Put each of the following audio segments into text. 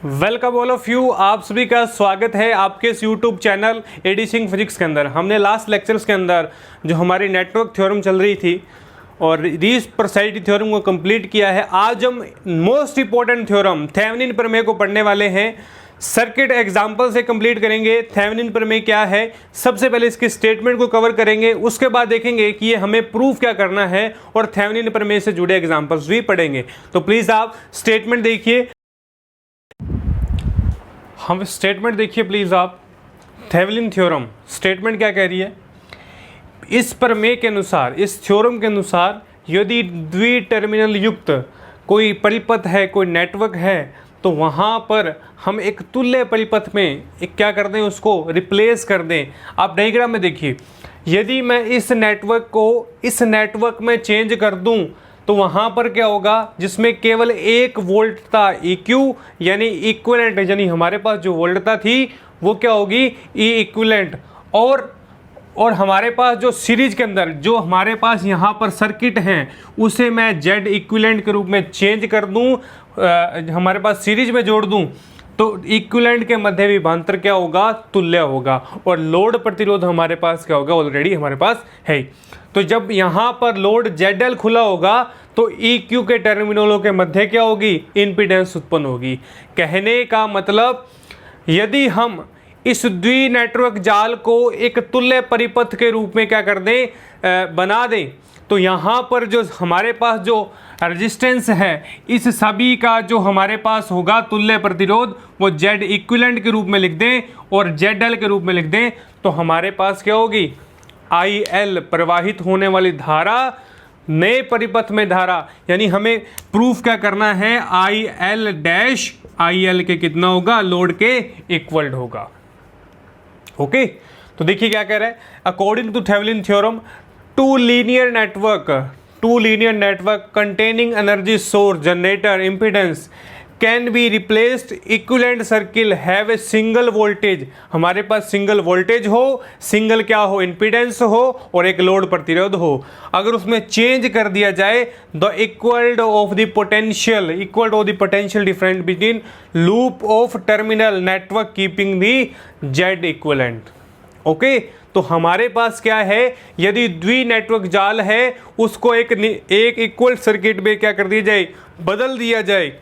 Welcome all of you. आप सभी का स्वागत है आपके इस YouTube channel AD Singh physics के अंदर। हमने लास्ट लेक्चर्स के अंदर जो हमारी नेटवर्क थ्योरम चल रही थी और रिसप्रॉसिटी थ्योरम को कंप्लीट किया है। आज हम मोस्ट इंपॉर्टेंट थ्योरम थेवेनिन प्रमेय को पढ़ने वाले हैं। सर्किट एग्जाम्पल से कंप्लीट करेंगे। थेवेनिन प्रमेय क्या है, सबसे पहले इसके स्टेटमेंट को कवर करेंगे, उसके बाद देखेंगे कि ये हमें प्रूफ क्या करना है और थेवेनिन प्रमेय से जुड़े एग्जाम्पल्स भी पढ़ेंगे। तो प्लीज़ आप स्टेटमेंट देखिए। हम स्टेटमेंट देखिए प्लीज़ आप। थेवेनिन थ्योरम स्टेटमेंट क्या कह रही है, इस प्रमेय के अनुसार, इस थ्योरम के अनुसार यदि द्विटर्मिनल युक्त कोई परिपथ है, कोई नेटवर्क है, तो वहाँ पर हम एक तुल्य परिपथ में एक क्या कर दें, उसको रिप्लेस कर दें। आप डायग्राम में देखिए, यदि मैं इस नेटवर्क को इस नेटवर्क में चेंज कर दूं तो वहाँ पर क्या होगा, जिसमें केवल एक वोल्ट था EQ यानी इक्विवेलेंट, यानी हमारे पास जो वोल्टता थी वो क्या होगी E इक्विवेलेंट। और हमारे पास जो सीरीज के अंदर जो हमारे पास यहाँ पर सर्किट हैं उसे मैं Z इक्विवेलेंट के रूप में चेंज कर दूँ, हमारे पास सीरीज में जोड़ दूँ, तो इक्विवेलेंट के मध्य विभवांतर क्या होगा, तुल्य होगा। और लोड प्रतिरोध हमारे पास क्या होगा, ऑलरेडी हमारे पास है। तो जब यहाँ पर लोड ZL खुला होगा तो EQ के टर्मिनलों के मध्य क्या होगी, इम्पीडेंस उत्पन्न होगी। कहने का मतलब, यदि हम इस द्वि नेटवर्क जाल को एक तुल्य परिपथ के रूप में क्या कर दें, बना दें, तो यहाँ पर जो हमारे पास जो रेजिस्टेंस है, इस सभी का जो हमारे पास होगा तुल्य प्रतिरोध, वो Z इक्विवेलेंट के रूप में लिख दें और ZL के रूप में लिख दें, तो हमारे पास क्या होगी, IL प्रवाहित होने वाली धारा, नए परिपथ में धारा, यानी हमें प्रूफ क्या करना है, IL डैश IL के कितना होगा, लोड के इक्वल होगा। ओके, तो देखिए क्या कह रहा है, according to Thevenin theorem to linear network containing energy source generator impedance can be replaced equivalent circle have a single voltage. हमारे पास सिंगल वोल्टेज हो, सिंगल क्या हो, इम्पीडेंस हो और एक लोड प्रतिरोध हो। अगर उसमें चेंज कर दिया जाए the equal of the potential difference between loop of terminal network keeping the Z equivalent. Okay, तो हमारे पास क्या है, यदि द्वि नेटवर्क जाल है उसको एक इक्वल सर्किट में क्या कर दिया जाए, बदल दिया जाए,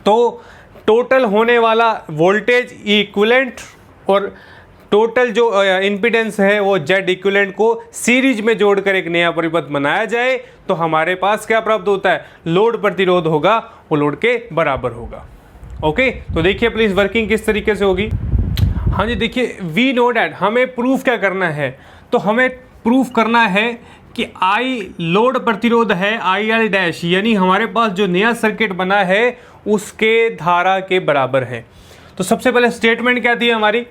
तो टोटल होने वाला वोल्टेज इक्विवेलेंट और टोटल जो इम्पीडेंस है वो Z इक्विवेलेंट को सीरीज में जोड़कर एक नया परिपथ बनाया जाए, तो हमारे पास क्या प्राप्त होता है, लोड प्रतिरोध होगा, वो लोड के बराबर होगा। ओके, तो देखिए प्लीज वर्किंग किस तरीके से होगी। हाँ जी, देखिए वी नो डैट, हमें प्रूफ क्या करना है, तो हमें प्रूफ करना है कि I लोड प्रतिरोध है IL डैश, यानी हमारे पास जो नया सर्किट बना है उसके धारा के बराबर है। तो सबसे पहले स्टेटमेंट क्या थी हमारी,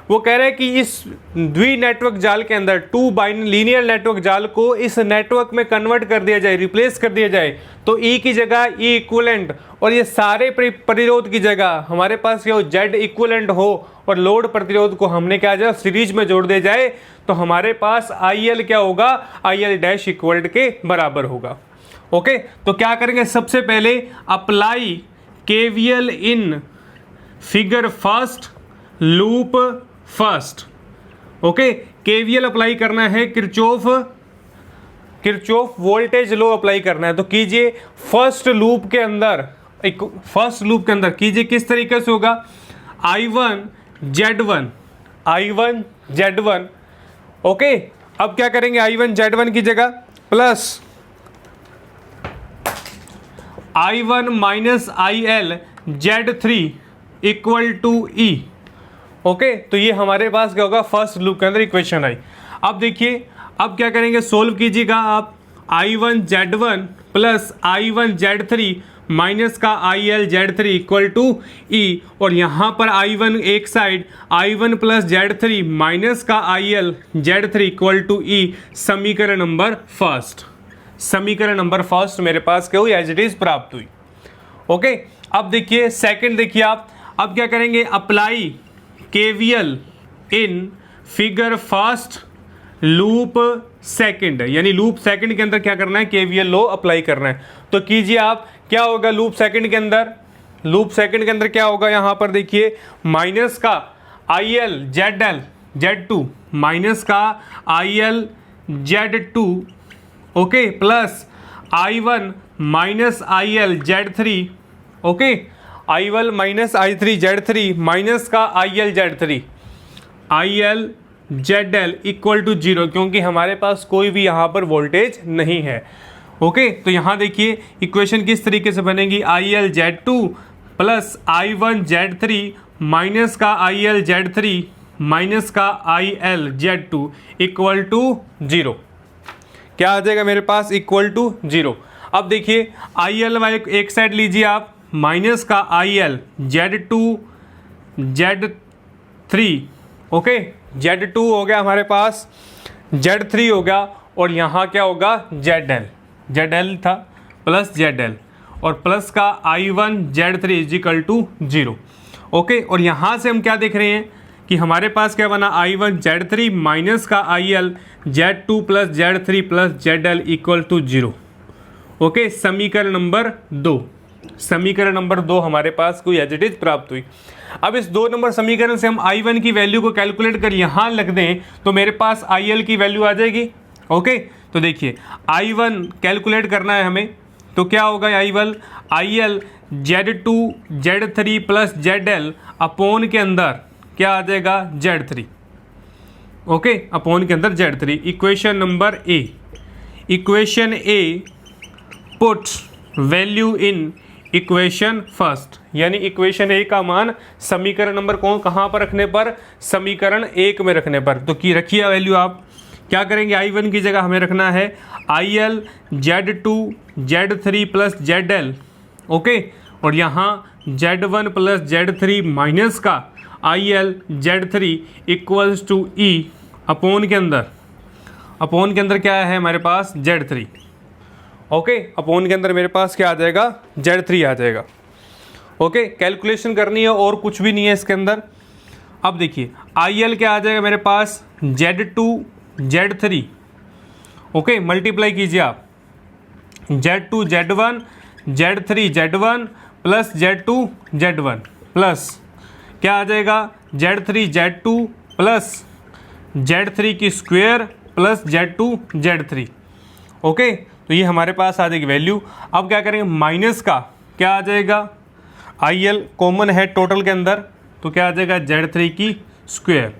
वो कह रहे हैं कि इस द्वि नेटवर्क जाल के अंदर लीनियर नेटवर्क जाल को इस नेटवर्क में कन्वर्ट कर दिया जाए, रिप्लेस कर दिया जाए, तो E की जगह E इक्विवेलेंट और ये सारे प्रतिरोध की जगह हमारे पास क्या हो, Z इक्विवेलेंट हो और लोड प्रतिरोध को हमने क्या जाए सीरीज में जोड़ दिया जाए, तो हमारे पास IL क्या होगा, IL डैश इक्वल के बराबर होगा। ओके, तो क्या करेंगे, सबसे पहले apply KVL in figure first loop first. Okay, KVL apply करना है, किरचॉफ वोल्टेज लॉ अप्लाई करना है, तो कीजिए फर्स्ट लूप के अंदर कीजिए, किस तरीके से होगा, I1 Z1। ओके, अब क्या करेंगे, I1 Z1 की जगह plus I1 minus IL Z3 equal to E। Okay, तो ये हमारे पास क्या होगा, फर्स्ट लूप के अंदर इक्वेशन आई। अब देखिए, अब क्या करेंगे, सोल्व कीजिएगा आप, I1 Z1 plus I1 Z3 minus का IL Z3 equal to E, और यहाँ पर I1 एक side, I1 plus Z3 minus का IL Z3 equal to E, समीकरण नंबर फर्स्ट मेरे पास क्या हुई, एज इट इज प्राप्त हुई। ओके, अब देखिए सेकंड, देखिए आप अब क्या करेंगे, apply KVL in figure first loop second, यानी लूप सेकंड के अंदर क्या करना है, KVL लॉ अप्लाई करना है। तो कीजिए आप, क्या होगा लूप सेकंड के अंदर, लूप सेकंड के अंदर क्या होगा, यहाँ पर देखिए माइनस का IL ZL Z2 माइनस का IL Z2 okay plus I1 minus IL Z3 okay I1 minus I3 Z3 minus का IL Z3 IL ZL equal to 0 क्योंकि हमारे पास कोई भी यहाँ पर वोल्टेज नहीं है। ओके तो यहाँ देखिए इक्वेशन किस तरीके से बनेगी, IL Z2 plus I1 Z3 minus का IL Z3 माइनस का IL Z2 इक्वल टू 0। क्या आ जाएगा मेरे पास, इक्वल टू 0। अब देखिए IL वाले एक साइड लीजिए आप, माइनस का IL Z2 Z3 okay Z2 हो गया हमारे पास, Z3 हो गया और यहाँ क्या होगा ZL था प्लस ZL और प्लस का I1 Z3 is equal to 0 okay. और यहाँ से हम क्या देख रहे हैं कि हमारे पास क्या बना, I1 Z3 माइनस का IL Z2 plus Z3 plus ZL equal to 0 okay. समीकरण नंबर 2, समीकरण नंबर 2 हमारे पास कोई एज इट इज प्राप्त हुई। अब इस 2 नंबर समीकरण से हम I1 की वैल्यू को कैलकुलेट कर यहाँ रख दें तो मेरे पास IL की वैल्यू आ जाएगी ओके। तो देखिए I1 कैलकुलेट करना है हमें, तो क्या होगा IL Z2 Z3 plus ZL upon के अंदर क्या आ जाएगा Z3 ओके, अपोन के अंदर Z3। Equation number A, equation A put value in equation first, यानी इक्वेशन ए का मान समीकरण नंबर कहाँ पर रखने पर, समीकरण 1 में रखने पर। तो की रखिए वैल्यू आप, क्या करेंगे I1 की जगह हमें रखना है IL Z2 Z3 plus ZL okay और यहाँ Z1 प्लस Z3 माइनस का IL Z3 equals to E upon के अंदर क्या है हमारे पास Z3 ओके। अपोन के अंदर मेरे पास क्या आ जाएगा, Z3 आ जाएगा ओके। कैलकुलेशन करनी है और कुछ भी नहीं है इसके अंदर। अब देखिए IL क्या आ जाएगा मेरे पास Z2 Z3 ओके, मल्टीप्लाई कीजिए आप Z2 Z1 Z3 Z1 plus Z2 Z1 plus क्या आ जाएगा Z3 Z2 प्लस Z3 की square plus Z2 Z3 okay. तो ये हमारे पास आ जाएगी वैल्यू। अब क्या करेंगे, माइनस का क्या आ जाएगा, IL कॉमन है टोटल के अंदर तो क्या आ जाएगा Z3 की स्क्वायर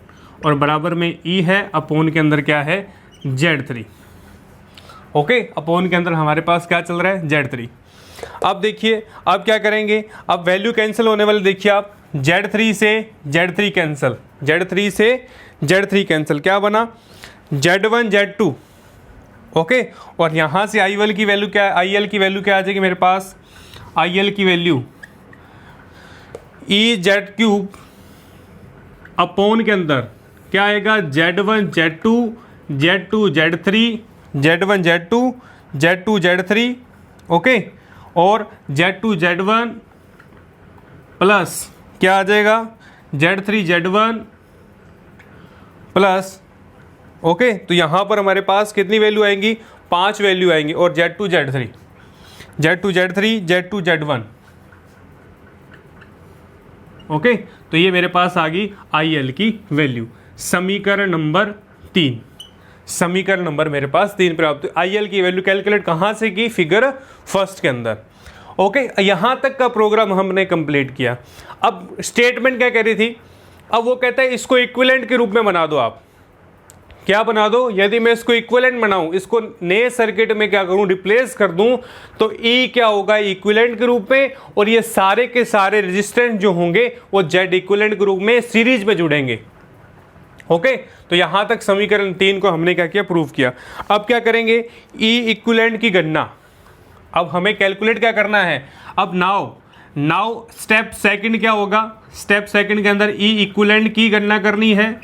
और बराबर में E है, अपोन के अंदर क्या है Z3 ओके। अपोन के अंदर हमारे पास क्या चल रहा है Z3। अब देखिए अब क्या करेंगे, अब वैल्यू कैंसिल होने वाले, देखिए आप Z3 से Z3 कैंसिल, Z3 से Z3 कैंसिल, क्या बना Z1 Z2 ओके। और यहाँ से IL की वैल्यू क्या है, IL की वैल्यू क्या आ जाएगी मेरे पास, IL की वैल्यू EZ³ अपोन के अंदर क्या आएगा Z1 Z2 Z2 Z3 Z1 Z2 Z2 Z3 okay और Z2 Z1 प्लस क्या आ जाएगा Z3 Z1 प्लस ओके। तो यहाँ पर हमारे पास कितनी वैल्यू आएंगी, 5 वैल्यू आएंगी और Z2 Z3 Z2 Z3 Z2 Z1 okay. तो ये मेरे पास आ गई IL की वैल्यू। समीकरण नंबर 3, समीकरण नंबर मेरे पास 3 प्राप्त। IL की वैल्यू कैलकुलेट कहाँ से की, फिगर फर्स्ट के अंदर ओके। यहाँ तक का प्रोग्राम हमने कंप्लीट किया। अब स्टेटमेंट क्या कह रही थी, अब वो कहता है इसको इक्विवेलेंट के रूप में बना दो। आप क्या बना दो, यदि मैं इसको इक्विवेलेंट बनाऊं, इसको नए सर्किट में क्या करूं, रिप्लेस कर दूं, तो E क्या होगा इक्विवेलेंट के रूप में और ये सारे के सारे रेजिस्टेंस जो होंगे वो Z इक्विवेलेंट के रूप में सीरीज में जुड़ेंगे ओके। तो यहां तक समीकरण 3 को हमने क्या किया, प्रूव किया। अब क्या करेंगे, E इक्विवेलेंट की गणना अब हमें कैलकुलेट क्या करना है। अब नाउ स्टेप सेकंड क्या होगा, स्टेप सेकंड के अंदर E इक्विवेलेंट की गणना करनी है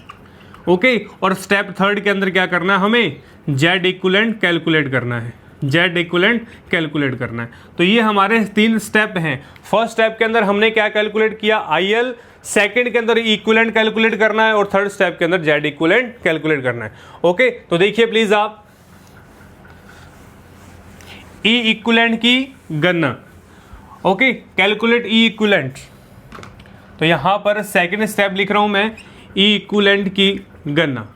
ओके और स्टेप थर्ड के अंदर क्या करना है, हमें Z इक्विवेलेंट कैलकुलेट करना है, Z इक्विवेलेंट कैलकुलेट करना है। तो ये हमारे 3 स्टेप हैं। फर्स्ट स्टेप के अंदर हमने क्या कैलकुलेट किया, IL, सेकंड के अंदर इक्विवेलेंट कैलकुलेट करना है और थर्ड स्टेप के अंदर Z इक्विवेलेंट कैलकुलेट करना है ओके। तो देखिए प्लीज आप E इक्विवेलेंट की गणना, ओके, कैलकुलेट ई इक्विवेलेंट। तो यहाँ पर सेकंड स्टेप लिख रहा हूँ मैं, ई इक्विवेलेंट की गणना।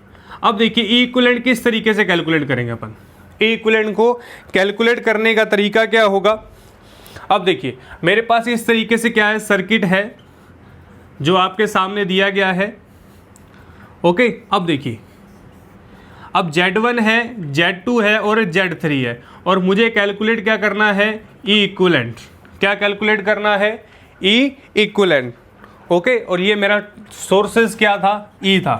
अब देखिए ई इक्विवेलेंट किस तरीके से कैलकुलेट करेंगे अपन। ई इक्विवेलेंट को कैलकुलेट करने का तरीका क्या होगा। अब देखिए मेरे पास इस तरीके से क्या है, सर्किट है जो आपके सामने दिया गया है। ओके, अब देखिए अब Z1 है, Z2 है और Z3 है, और मुझे कैलकुलेट क्या करना है, ई इक्विवेलेंट। क्या कैलकुलेट करना है, ई इक्विवेलेंट। ओके, और ये मेरा सोर्सेस क्या था, ई था।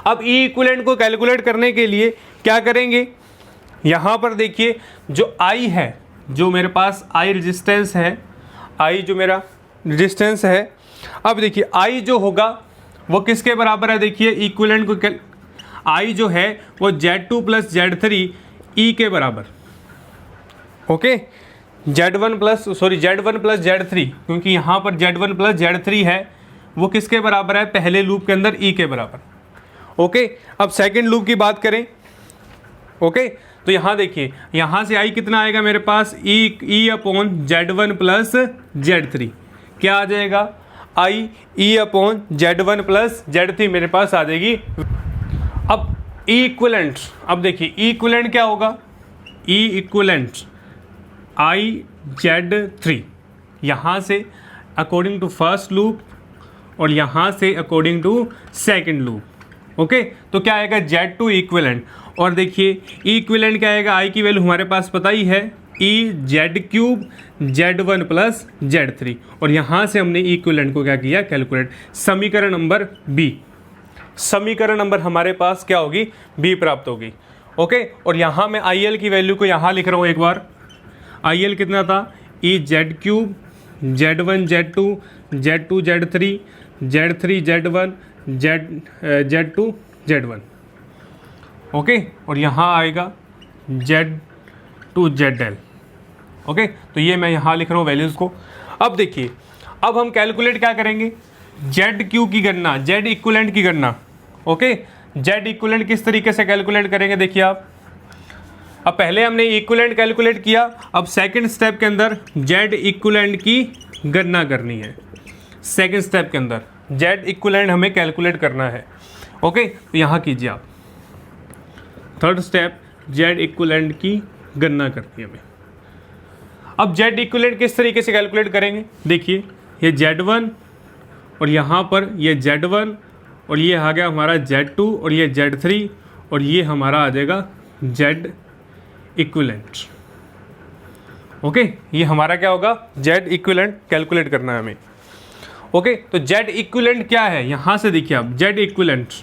अब ई इक्विवेलेंट को कैलकुलेट करने के लिए क्या करेंगे, यहाँ पर देखिए जो आई है, जो मेरे पास आई रेजिस्टेंस है, आई जो मेरा रेजिस्टेंस है, अब देखिए आई जो होगा वो किसके बराबर है, देखिए इक्विवेलेंट को आई जो है वो Z2 प्लस Z3 ई के बराबर। ओके, Z1 प्लस Z3, क्योंकि यहाँ पर Z1 प्लस Z3 है, वो किसके बराबर है, पहले लूप के अंदर ई के बराबर। ओके, अब सेकंड लूप की बात करें। ओके, तो यहाँ देखिए यहाँ से आई कितना आएगा मेरे पास, ई अपॉन Z1 प्लस Z3। क्या आ जाएगा, आई ई अपॉन Z1 प्लस Z3 मेरे पास आ जाएगी। अब ई इक्विवेलेंट, अब देखिए ई इक्विवेलेंट क्या होगा, ई इक्विवेलेंट आई Z3, यहाँ से अकॉर्डिंग टू फर्स्ट लूप और यहाँ से according to second loop. Okay, तो क्या आएगा, Z2 इक्विवेलेंट। और देखिए ई इक्विवेलेंट क्या आएगा, आई की वैल्यू हमारे पास पता ही है, ई Z³ Z1 प्लस Z3, और यहाँ से हमने ई इक्विवेलेंट को क्या किया, कैलकुलेट। समीकरण नंबर बी, समीकरण नंबर हमारे पास क्या होगी, बी प्राप्त होगी। ओके, और यहाँ मैं आई एल की वैल्यू को यहाँ लिख रहा हूँ एक बार। आई एल कितना था, ई Z³ Z1 Z2 Z2 Z3 Z3 Z1 Z2 Z1। Okay, और यहाँ आएगा Z2 ZL। ओके, तो ये मैं यहाँ लिख रहा हूँ वैल्यूज़ को। अब देखिए अब हम कैलकुलेट क्या करेंगे, ZQ की गणना, Z इक्विवेलेंट की गणना। ओके, Z इक्विवेलेंट किस तरीके से कैलकुलेट करेंगे, देखिए आप। अब पहले हमने इक्विवेलेंट कैलकुलेट किया, अब सेकंड स्टेप के अंदर Z इक्विवेलेंट की गणना करनी है। सेकंड स्टेप के अंदर Z इक्विवेलेंट हमें कैलकुलेट करना है। ओके, तो यहाँ कीजिए आप, थर्ड स्टेप Z इक्विवेलेंट की गणना करनी है हमें। अब Z इक्विवेलेंट किस तरीके से कैलकुलेट करेंगे, देखिए ये Z1 और यहाँ पर ये Z1 और ये आ गया हमारा Z2 और ये Z3 और ये हमारा आ जाएगा Z इक्विवेलेंट। ओके, ये हमारा क्या होगा, Z इक्विवेलेंट कैलकुलेट करना है हमें। ओके, तो Z इक्विवेलेंट क्या है, यहाँ से देखिए आप Z इक्विवेलेंट।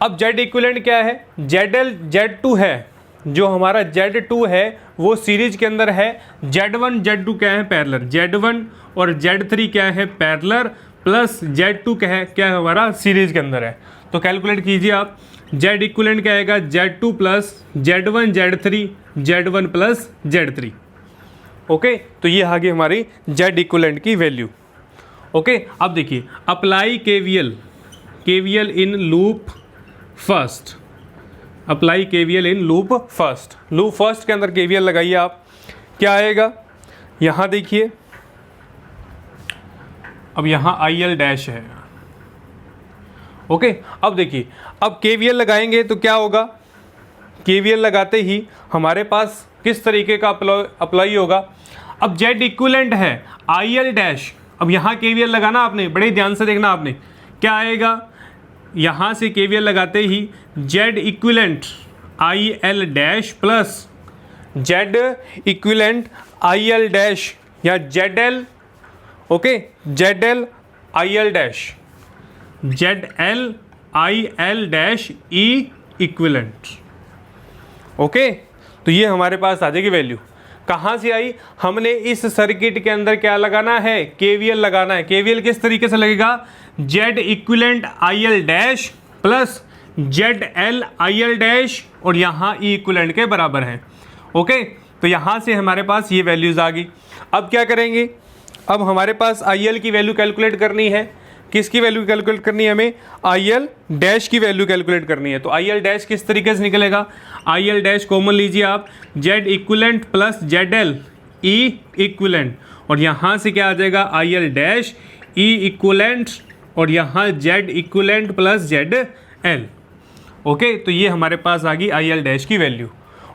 अब Z इक्विवेलेंट क्या है, ZL Z2 है, जो हमारा Z2 है वो सीरीज के अंदर है, Z1 Z2 क्या है, पैरेलल, Z1 और Z3 क्या है, पैरेलल, प्लस Z2 क्या है हमारा सीरीज के अंदर है। तो कैलकुलेट कीजिए आप, Z इक्विवेलेंट क्या आएगा, Z2 plus Z1 Z3 Z1 plus Z3। Okay, तो ये आ गई हमारी Z इक्विवेलेंट की वैल्यू। ओके, अब देखिए apply KVL in loop first, apply KVL in loop first. Loop first के अंदर KVL लगाइए आप, क्या आएगा, यहाँ देखिए अब यहाँ IL डैश है। ओके, अब देखिए अब KVL लगाएंगे तो क्या होगा, KVL लगाते ही हमारे पास किस तरीके का अप्लाई होगा। अब Z इक्विवेलेंट है IL डैश, अब यहाँ KVL लगाना आपने, बड़े ध्यान से देखना आपने, क्या आएगा, यहाँ से KVL लगाते ही Z equivalent IL dash plus Z equivalent IL dash या ZL। Okay, ZL IL dash, ZL IL dash E equivalent. Okay, तो ये हमारे पास आ जाएगी वैल्यू। कहाँ से आई, हमने इस सर्किट के अंदर क्या लगाना है, KVL लगाना है। KVL किस तरीके से लगेगा, Z equivalent IL dash plus ZL IL dash और यहाँ E इक्विवेलेंट के बराबर है। ओके, तो यहाँ से हमारे पास ये वैल्यूज़ आ गई। अब क्या करेंगे, अब हमारे पास IL की वैल्यू कैलकुलेट करनी है। किसकी वैल्यू कैलकुलेट करनी है हमें, IL डैश की वैल्यू कैलकुलेट करनी है। तो IL डैश किस तरीके से निकलेगा, IL डैश कॉमन लीजिए आप, Z इक्विवेलेंट प्लस ZL ई इक्विलेंट, और यहाँ से क्या आ जाएगा आई एल डैश ई इक्विलेंट, और यहाँ Z equivalent plus Z L. Okay, तो ये हमारे पास आ गई आई एल डैश की वैल्यू।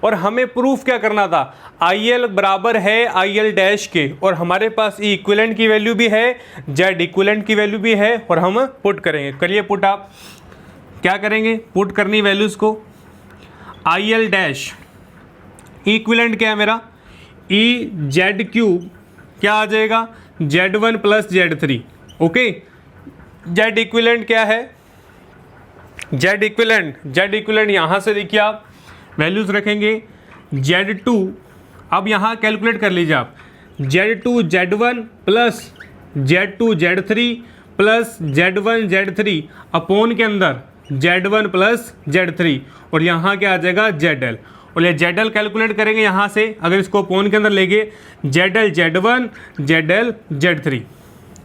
और हमें प्रूफ क्या करना था, आई एल बराबर है आई एल डैश के, और हमारे पास ई इक्विलेंट की वैल्यू भी है, जेड इक्विलेंट की वैल्यू भी है, और हम पुट करेंगे। करिए पुट, आप क्या करेंगे, पुट करनी वैल्यूज़ को। आई एल डैश इक्विलेंट क्या है मेरा, ई जेड क्यूब क्या आ जाएगा, Z one plus Z three. Okay, Z equivalent क्या है, जेड इक्विलेंट यहाँ से देखिए आप वैल्यूज़ रखेंगे, जेड टू, अब यहाँ कैलकुलेट कर लीजिए आप, Z two Z one plus Z two Z three plus Z one Z three upon के अंदर Z one plus Z three, और यहाँ क्या आ जाएगा जेड एल, और ये जेड एल कैलकुलेट करेंगे यहाँ से, अगर इसको अपोन के अंदर लेंगे Z L Z one Z L Z three.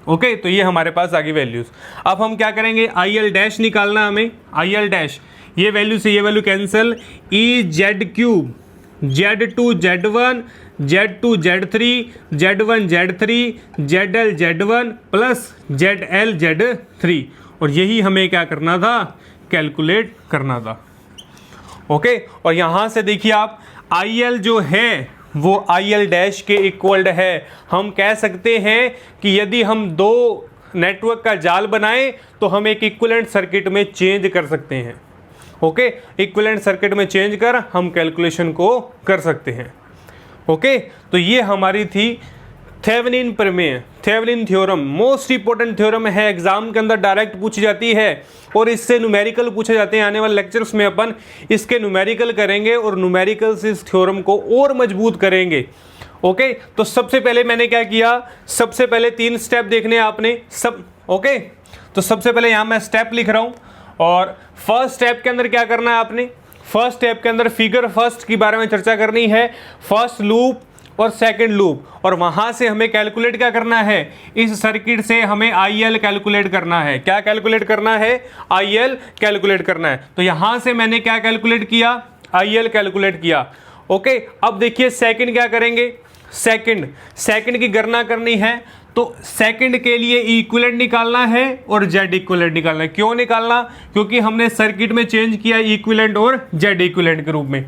Okay, तो ये हमारे पास आ गई वैल्यूज़। अब हम क्या करेंगे, आई एल डैश निकालना हमें, आई एल डैश, ये वैल्यू से ये value cancel, E Z cube Z two Z one Z two Z three Z one Z three Z L Z one plus Z L Z three, और यही हमें क्या करना था, कैलकुलेट करना था। ओके, और यहाँ से देखिए आप आई एल जो है वो आई एल डैश के इक्वल्ड है। हम कह सकते हैं कि यदि हम दो नेटवर्क का जाल बनाएं तो हम एक इक्विवेलेंट सर्किट में चेंज कर सकते हैं। ओके, इक्विवेलेंट सर्किट में चेंज कर हम कैलकुलेशन को कर सकते हैं। ओके, तो ये हमारी थी थेवेनिन प्रमेय, Thevenin theorem. Most important theorem है, एग्जाम के अंदर डायरेक्ट पूछी जाती है, और इससे न्यूमेरिकल पूछे जाते हैं। आने वाले लेक्चर्स में अपन इसके न्यूमेरिकल करेंगे और न्यूमेरिकल से इस थ्योरम को और मजबूत करेंगे। ओके, तो सबसे पहले मैंने क्या किया, सबसे पहले 3 स्टेप देखने आपने सब। ओके, तो सबसे पहले यहाँ मैं स्टेप लिख रहा हूँ, और फर्स्ट स्टेप के अंदर क्या करना है आपने, फर्स्ट स्टेप के अंदर फिगर फर्स्ट के बारे में चर्चा करनी है, फर्स्ट लूप और सेकंड लूप, और वहां से हमें कैलकुलेट क्या करना है, इस सर्किट से हमें IL कैलकुलेट करना है। क्या कैलकुलेट करना है, IL कैलकुलेट करना है। तो यहां से मैंने क्या कैलकुलेट किया, IL कैलकुलेट किया। ओके, अब देखिए सेकंड क्या करेंगे, सेकंड की गणना करनी है, तो सेकंड के लिए इक्विवेलेंट निकालना है और जेड इक्विवेलेंट निकालना है। क्यों निकालना, क्योंकि हमने सर्किट में चेंज किया इक्विवेलेंट और जेड इक्विवेलेंट के रूप में।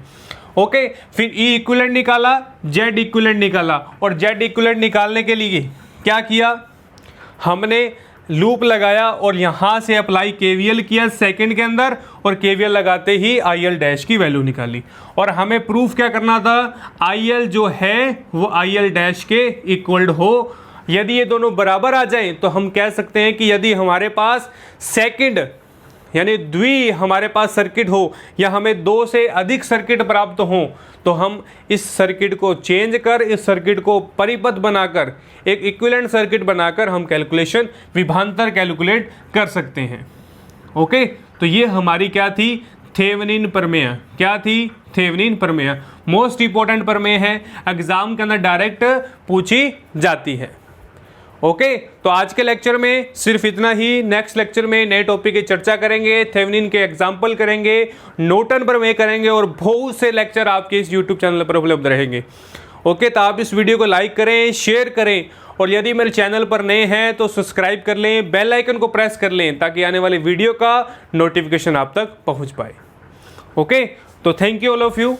ओके, फिर ई इक्विवेलेंट निकाला, जेड इक्विवेलेंट निकाला, और जेड इक्विवेलेंट निकालने के लिए क्या किया, हमने लूप लगाया और यहाँ से अप्लाई केवीएल किया सेकंड के अंदर, और केवीएल लगाते ही IL डैश की वैल्यू निकाली। और हमें प्रूफ क्या करना था, IL जो है वो IL डैश के इक्वल्ड हो। यदि ये दोनों बराबर आ जाएं तो हम कह सकते हैं कि यदि हमारे पास सेकंड यानी द्वि हमारे पास सर्किट हो, या हमें 2 से अधिक सर्किट प्राप्त हो, तो हम इस सर्किट को चेंज कर, इस सर्किट को परिपथ बनाकर एक इक्विवेलेंट सर्किट बनाकर हम कैलकुलेशन विभांतर कैलकुलेट कर सकते हैं। ओके, तो ये हमारी क्या थी, थेवेनिन प्रमेय। क्या थी, थेवेनिन प्रमेय। मोस्ट इंपॉर्टेंट प्रमेय है, एग्जाम के अंदर डायरेक्ट पूछी जाती है। ओके, तो आज के लेक्चर में सिर्फ इतना ही। नेक्स्ट लेक्चर में नए टॉपिक की चर्चा करेंगे, थेवेनिन के एग्जाम्पल करेंगे, नॉर्टन प्रमेय करेंगे, और बहुत से लेक्चर आपके इस यूट्यूब चैनल पर उपलब्ध रहेंगे। ओके, तो आप इस वीडियो को लाइक करें, शेयर करें, और यदि मेरे चैनल पर नए हैं तो सब्सक्राइब कर लें, बेल आइकन को प्रेस कर लें, ताकि आने वाली वीडियो का नोटिफिकेशन आप तक पहुँच पाए। ओके, तो thank you all of you.